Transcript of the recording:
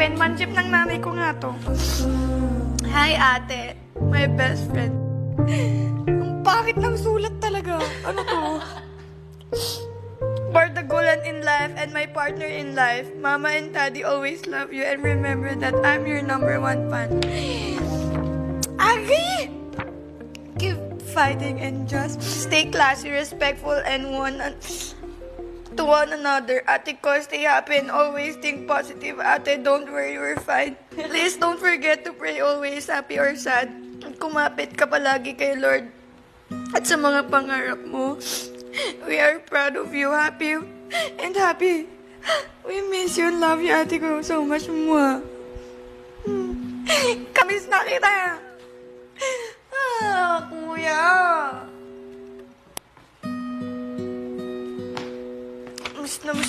Penmanship ng nanay ko nga to. Hi, ate. My best friend. Ang pangit ng sulat talaga. Ano to? For the goal in life and my partner in life, Mama and Daddy always love you and remember that I'm your number one fan. Agree! Keep fighting and just stay classy, respectful, and to one another. Ate ko, stay happy and always think positive. Ate, don't worry, we're fine. Please don't forget to pray always, happy or sad. Kumapit ka palagi kay Lord at sa mga pangarap mo. We are proud of you, happy and happy. We miss you and love you, ate ko, so much more. Kamis na kita. Kuya. Miss na miss